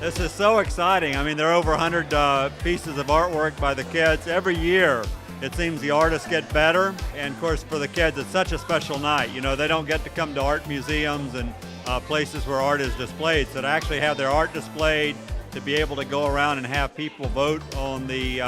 This is so exciting. I mean, there are over 100 pieces of artwork by the kids. Every year, it seems the artists get better. And of course, for the kids, it's such a special night. You know, they don't get to come to art museums and places where art is displayed. So to actually have their art displayed, to be able to go around and have people vote on the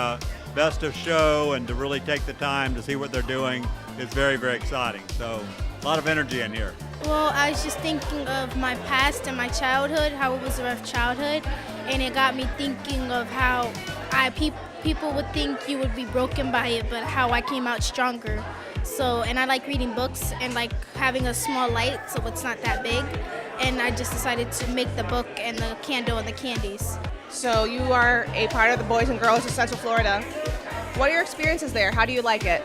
best of show and to really take the time to see what they're doing is very, very exciting. So a lot of energy in here. Well, I was just thinking of my past and my childhood, how it was a rough childhood, and it got me thinking of how people would think you would be broken by it, but how I came out stronger. So, and I like reading books and like having a small light, so it's not that big. And I just decided to make the book and the candle and the candies. So you are a part of the Boys and Girls of Central Florida. What are your experiences there? How do you like it?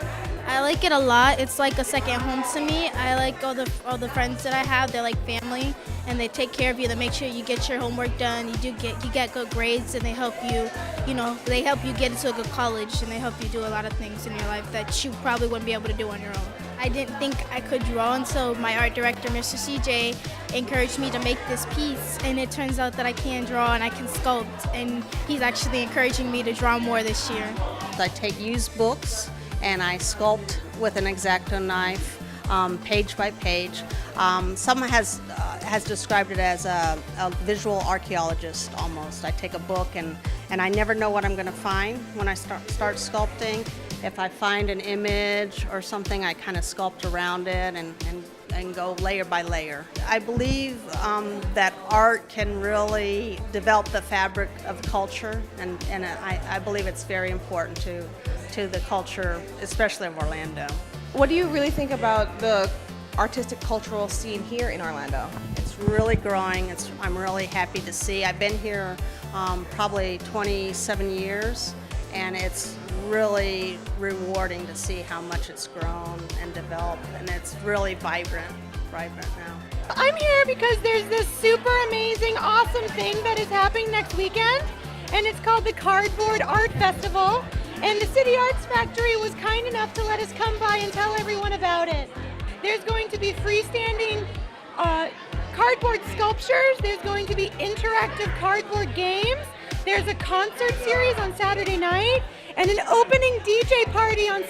I like it a lot. It's like a second home to me. I like all the friends that I have. They're like family, and they take care of you. They make sure you get your homework done. You get good grades, and they help you. You know, they help you get into a good college, and they help you do a lot of things in your life that you probably wouldn't be able to do on your own. I didn't think I could draw until my art director, Mr. CJ, encouraged me to make this piece, and it turns out that I can draw and I can sculpt, and he's actually encouraging me to draw more this year. I take used books and I sculpt with an X-Acto knife, page by page. Someone has described it as a visual archaeologist almost. I take a book and I never know what I'm going to find when I start sculpting. If I find an image or something, I kind of sculpt around it and go layer by layer. I believe that art can really develop the fabric of culture, and I believe it's very important to the culture, especially of Orlando. What do you really think about the artistic cultural scene here in Orlando? It's really growing. I'm really happy to see. I've been here probably 27 years, and it's really rewarding to see how much it's grown and developed, and it's really vibrant now. I'm here because there's this super amazing, awesome thing that is happening next weekend, and it's called the Cardboard Art Festival. And the City Arts Factory was kind enough to let us come by and tell everyone about it. There's going to be freestanding cardboard sculptures. There's going to be interactive cardboard games. There's a concert series on Saturday night and an opening DJ party on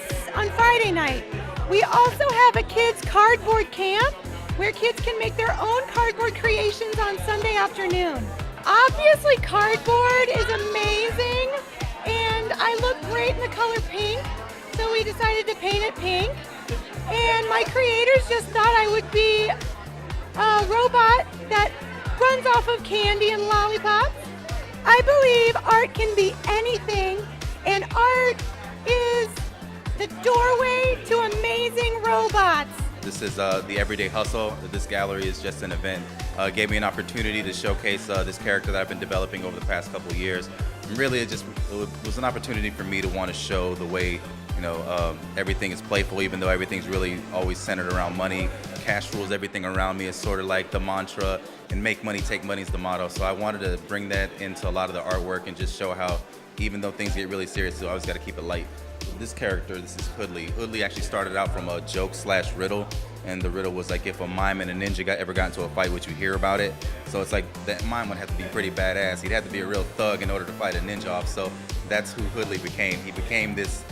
Friday night. We also have a kids' cardboard camp where kids can make their own cardboard creations on Sunday afternoon. Obviously, cardboard is amazing, and I look great in the color pink, so we decided to paint it pink. And my creators just thought I would be a robot that runs off of candy and lollipops. I believe art can be anything, and art is the doorway to amazing robots. This is the Everyday Hustle. This gallery is just an event. Gave me an opportunity to showcase this character that I've been developing over the past couple of years. And really, it was an opportunity for me to want to show the way, everything is playful, even though everything's really always centered around money. Cash rules everything around me is sort of like the mantra, and make money, take money is the motto. So I wanted to bring that into a lot of the artwork and just show how, even though things get really serious, you always got to keep it light. This character, this is Hoodley. Hoodley actually started out from a joke/riddle, and the riddle was like if a mime and a ninja ever got into a fight, would you hear about it? So it's like that mime would have to be pretty badass. He'd have to be a real thug in order to fight a ninja off. So that's who Hoodley became. He became this,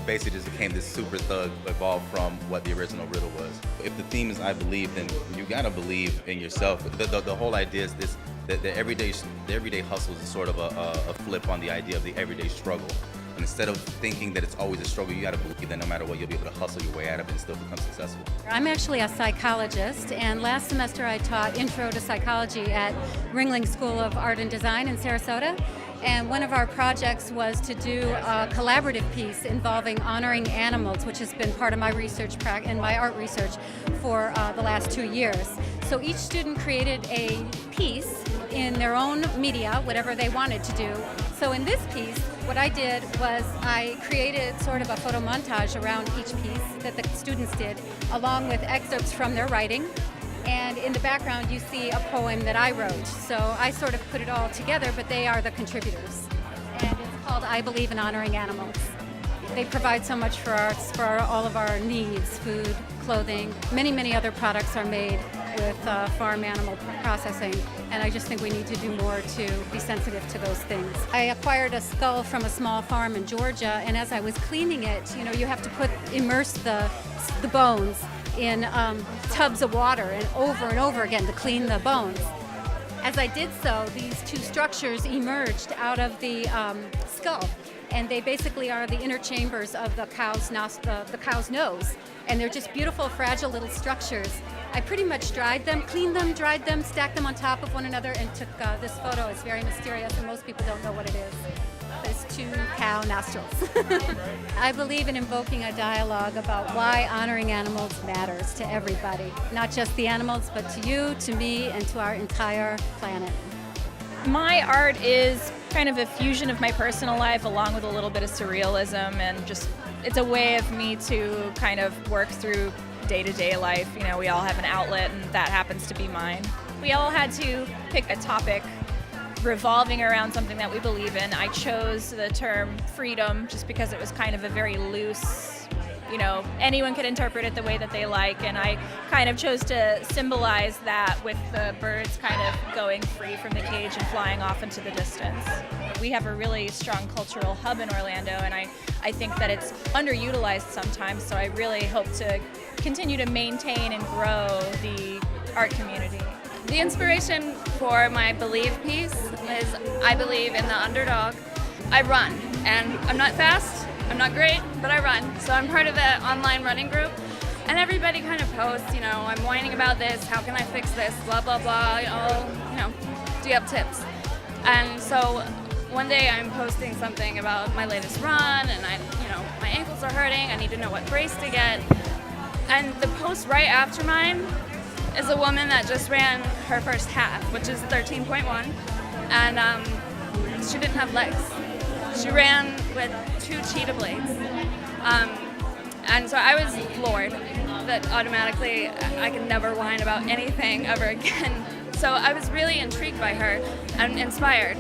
basically just became this super thug, evolved from what the original riddle was. If the theme is I believe, then you gotta believe in yourself. The whole idea is this, that the everyday hustle is sort of a flip on the idea of the everyday struggle. And instead of thinking that it's always a struggle, you gotta believe that no matter what, you'll be able to hustle your way out of it and still become successful. I'm actually a psychologist, and last semester I taught Intro to Psychology at Ringling School of Art and Design in Sarasota. And one of our projects was to do a collaborative piece involving honoring animals, which has been part of my research and my art research for the last 2 years. So each student created a piece in their own media, whatever they wanted to do. So in this piece, what I did was I created sort of a photo montage around each piece that the students did, along with excerpts from their writing. And in the background, you see a poem that I wrote. So I sort of put it all together, but they are the contributors. And it's called I Believe in Honoring Animals. They provide so much for all of our needs, food, clothing. Many, many other products are made with farm animal processing. And I just think we need to do more to be sensitive to those things. I acquired a skull from a small farm in Georgia, and as I was cleaning it, you have to immerse the bones in tubs of water and over again to clean the bones. As I did so, these two structures emerged out of the skull, and they basically are the inner chambers of the cow's nose, and they're just beautiful, fragile little structures. I pretty much dried them, cleaned them, dried them, stacked them on top of one another, and took this photo. It's very mysterious, and most people don't know what it is. There's two cow nostrils. I believe in invoking a dialogue about why honoring animals matters to everybody, not just the animals, but to you, to me, and to our entire planet. My art is kind of a fusion of my personal life along with a little bit of surrealism, and just it's a way of me to kind of work through day-to-day life. We all have an outlet, and that happens to be mine. We all had to pick a topic revolving around something that we believe in. I chose the term freedom just because it was kind of a very loose, anyone could interpret it the way that they like, and I kind of chose to symbolize that with the birds kind of going free from the cage and flying off into the distance. We have a really strong cultural hub in Orlando, and I think that it's underutilized sometimes, so I really hope to continue to maintain and grow the art community. The inspiration for my Believe piece is I believe in the underdog. I run, and I'm not fast, I'm not great, but I run. So I'm part of the online running group, and everybody kind of posts, I'm whining about this, how can I fix this, blah, blah, blah, do you have tips? And so one day I'm posting something about my latest run, and my ankles are hurting, I need to know what brace to get. And the post right after mine is a woman that just ran her first half, which is 13.1, and she didn't have legs. She ran with 2 cheetah blades. And so I was floored that automatically I could never whine about anything ever again. So I was really intrigued by her and inspired.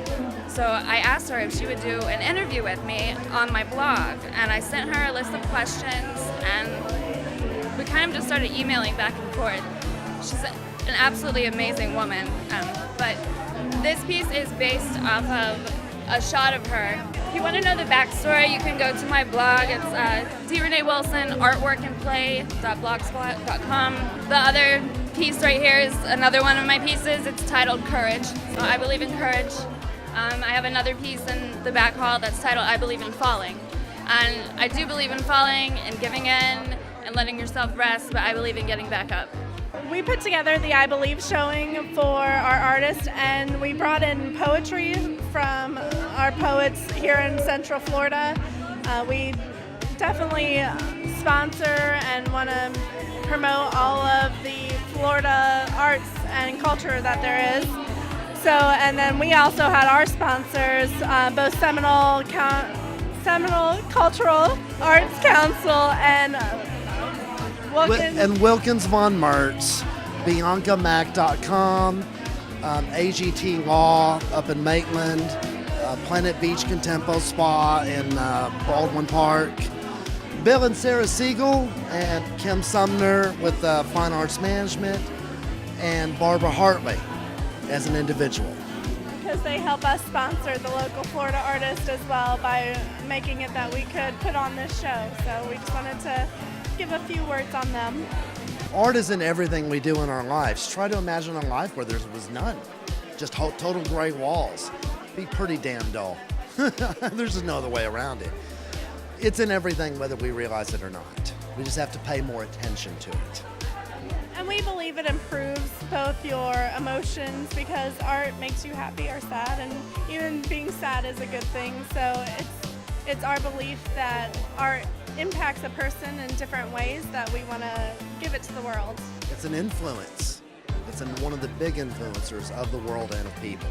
So I asked her if she would do an interview with me on my blog, and I sent her a list of questions, and we kind of just started emailing back and forth. She's an absolutely amazing woman, but this piece is based off of a shot of her. If you want to know the backstory, you can go to my blog. It's D. Renee Wilson, artworkandplay.blogspot.com. The other piece right here is another one of my pieces. It's titled Courage. So I believe in courage. I have another piece in the back hall that's titled I Believe in Falling. And I do believe in falling and giving in and letting yourself rest, but I believe in getting back up. We put together the I Believe showing for our artists, and we brought in poetry from our poets here in Central Florida. We definitely sponsor and want to promote all of the Florida arts and culture that there is. So, and then we also had our sponsors, both Seminole Cultural Arts Council and Wilkins Von Mertz, BiancaMac.com, AGT Law up in Maitland, Planet Beach Contempo Spa in Baldwin Park, Bill and Sarah Siegel and Kim Sumner with Fine Arts Management, and Barbara Hartley as an individual. Because they help us sponsor the local Florida artist as well by making it that we could put on this show. So we just wanted to give a few words on them. Art is in everything we do in our lives. Try to imagine a life where there was none. Just total gray walls. Be pretty damn dull. There's just no other way around it. It's in everything whether we realize it or not. We just have to pay more attention to it. And we believe it improves both your emotions, because art makes you happy or sad, and even being sad is a good thing. So it's our belief that art impacts a person in different ways that we want to give it to the world. It's an influence. It's one of the big influencers of the world and of people.